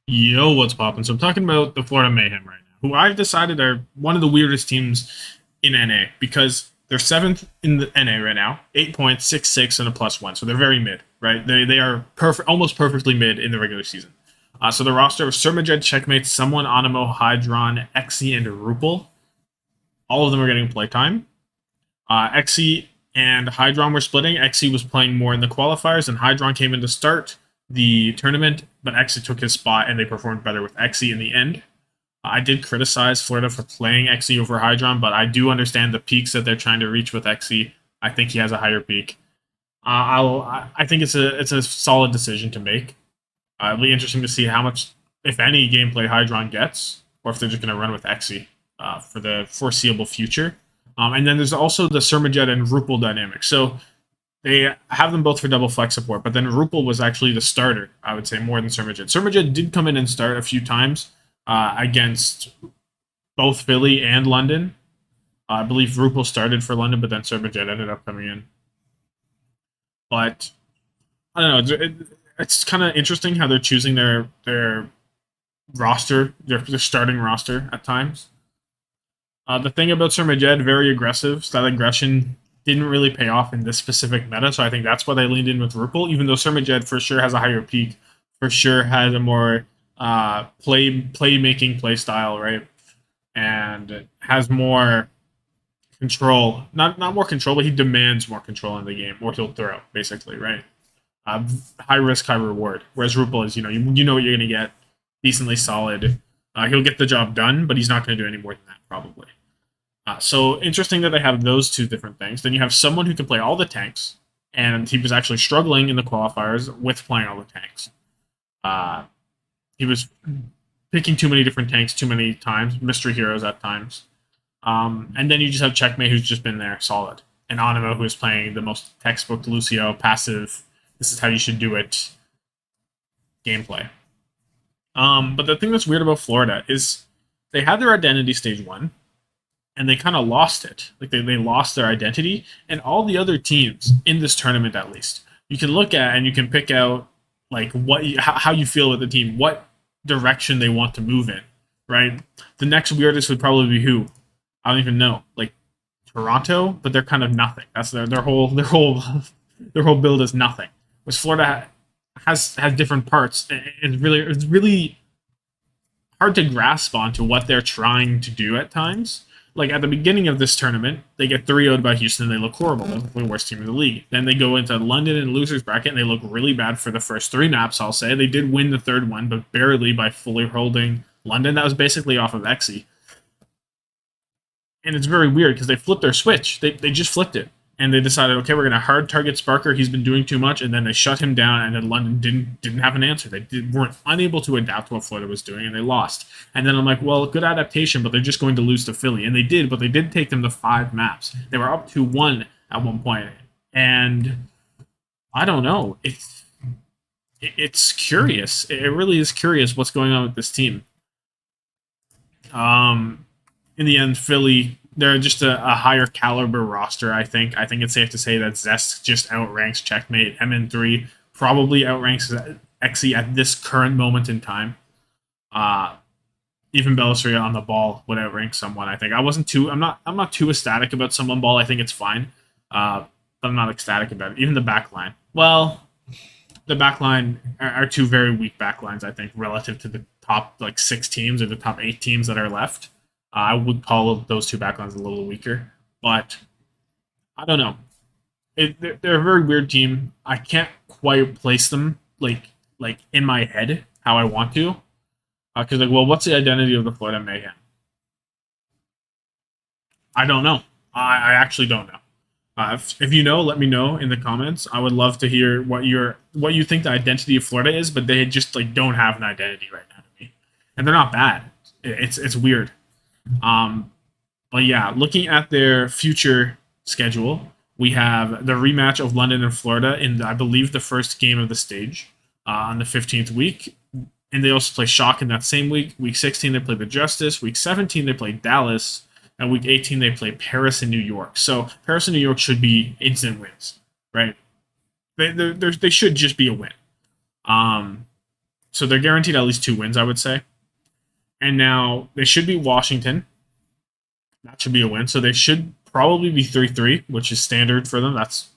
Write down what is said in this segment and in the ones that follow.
Yo, what's poppin'? So I'm talking about the Florida Mayhem right now, who I've decided are one of the weirdest teams in NA because they're seventh in the NA right now, 8 points, 6-6, and a +1. So they're very mid, right? They are perfect, almost perfectly mid in the regular season. So the roster of Surmajed, Checkmate, Someone, Animo, Hydron, Exi, and Rupal. All of them are getting playtime. Exi and Hydron were splitting. Exi was playing more in the qualifiers, and Hydron came in to start the tournament, but Exi took his spot, and they performed better with Exi in the end. I did criticize Florida for playing Exi over Hydron, but I do understand the peaks that they're trying to reach with Exi. I think he has a higher peak. I think it's a solid decision to make. It'll be interesting to see how much, if any, gameplay Hydron gets, or if they're just going to run with Exi for the foreseeable future. And then there's also the Surmajet and Rupal dynamic. So they have them both for double flex support, but then Rupal was actually the starter, I would say, more than Surmajet. Surmajet did come in and start a few times against both Philly and London. I believe Rupal started for London, but then Surmajet ended up coming in. But I don't know. It's kind of interesting how they're choosing their roster, their starting roster at times. The thing about Sir Majed, very aggressive. So that aggression didn't really pay off in this specific meta, so I think that's why they leaned in with Rupal, even though Sir Majed for sure has a higher peak, for sure has a more playmaking play style, right? And has more control. Not more control, but he demands more control in the game, or he'll throw, basically, right? High risk, high reward. Whereas Rupal is, you know what you're gonna get, decently solid. He'll get the job done, but he's not going to do any more than that, probably. So interesting that they have those two different things. Then you have someone who can play all the tanks, and he was actually struggling in the qualifiers with playing all the tanks. He was picking too many different tanks too many times, mystery heroes at times. And then you just have Checkmate, who's just been there, solid. And Animo, who is playing the most textbook Lucio, passive, this is how you should do it gameplay. But the thing that's weird about Florida is they had their identity stage one, and they kind of lost it. Like they lost their identity, and all the other teams in this tournament, at least, you can look at and you can pick out like how you feel with the team, what direction they want to move in. Right. The next weirdest would probably be who? I don't even know. Like Toronto, but they're kind of nothing. That's their whole their whole build is nothing. Which Florida has different parts. It's really hard to grasp onto what they're trying to do at times. Like at the beginning of this tournament, they get 3-0'd by Houston. They look horrible. They're the worst team in the league. Then they go into London and losers bracket, and they look really bad for the first three maps. I'll say they did win the third one, but barely by fully holding London. That was basically off of Exi, and it's very weird because they flipped their switch. They just flipped it, and they decided, okay, we're gonna hard target Sparker. He's been doing too much, and then they shut him down. And then London didn't have an answer. Weren't unable to adapt to what Florida was doing, and they lost. And then I'm like, well, good adaptation, but they're just going to lose to Philly, and they did. But they did take them to 5 maps. They were up to 1 at one point, and I don't know. It's curious. It really is curious what's going on with this team. Um, in the end, Philly, they're just a higher caliber roster. I think it's safe to say that Zest just outranks Checkmate. MN3 probably outranks Exi at this current moment in time. Uh, Even Bellisria on the ball would outrank someone. I think I wasn't too. I'm not too ecstatic about someone ball. I think it's fine, but I'm not ecstatic about it. Even the back line. Well, the back line are two very weak back lines, I think, relative to the top like 6 teams or the top 8 teams that are left. I would call those two backlines a little weaker, but I don't know. They're a very weird team. I can't quite place them like in my head how I want to. Because like, well, what's the identity of the Florida Mayhem? I don't know. I actually don't know. If you know, let me know in the comments. I would love to hear what you think the identity of Florida is, but they just like don't have an identity right now to me, and they're not bad. It's weird. Um, but yeah, looking at their future schedule, we have the rematch of London and Florida in, I believe, the first game of the stage on the 15th week. And they also play Shock in that same week. Week 16, they play the Justice. Week 17, they play Dallas. And week 18, they play Paris and New York. So Paris and New York should be instant wins, right? They should just be a win. Um, So they're guaranteed at least 2 wins, I would say. And now they should be Washington. That should be a win. So they should probably be 3-3, which is standard for them. That's,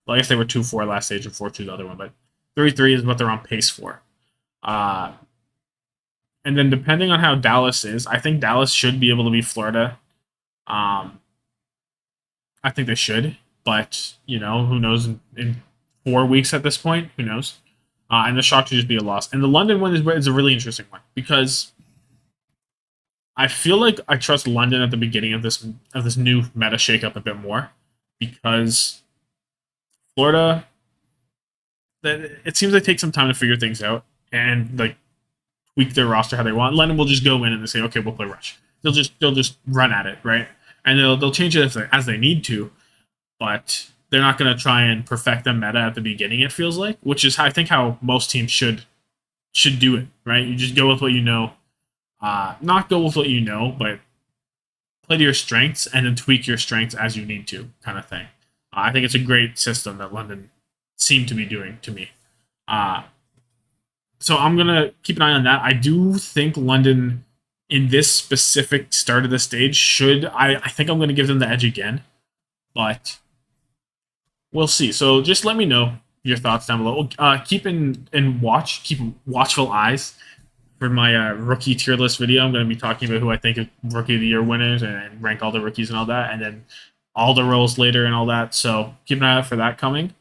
well, I guess they were 2-4 last stage and 4-2 the other one, but 3-3 is what they're on pace for. And then depending on how Dallas is, I think Dallas should be able to beat Florida. I think they should, but who knows? In 4 weeks at this point, who knows? And the shock should just be a loss. And the London one is a really interesting one because I feel like I trust London at the beginning of this new meta shakeup a bit more because Florida, it seems they take some time to figure things out and like tweak their roster how they want. London will just go in and they say, okay, we'll play rush. They'll just run at it, right? And they'll change it as they need to, but they're not going to try and perfect the meta at the beginning. It feels like, which is I think how most teams should do it, right? You just go with what you know. Not go with what you know, but play to your strengths and then tweak your strengths as you need to, kind of thing. I think it's a great system that London seem to be doing to me. So I'm gonna keep an eye on that. I do think London in this specific start of the stage should. I think I'm gonna give them the edge again, but we'll see. So just let me know your thoughts down below. Keep watchful eyes for my rookie tier list video. I'm going to be talking about who I think are rookie of the year winners and rank all the rookies and all that, and then all the roles later and all that. So keep an eye out for that coming.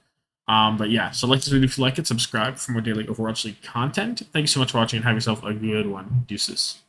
But yeah, so like this video if you like it, subscribe for more daily Overwatch League content. Thank you so much for watching and have yourself a good one. Deuces.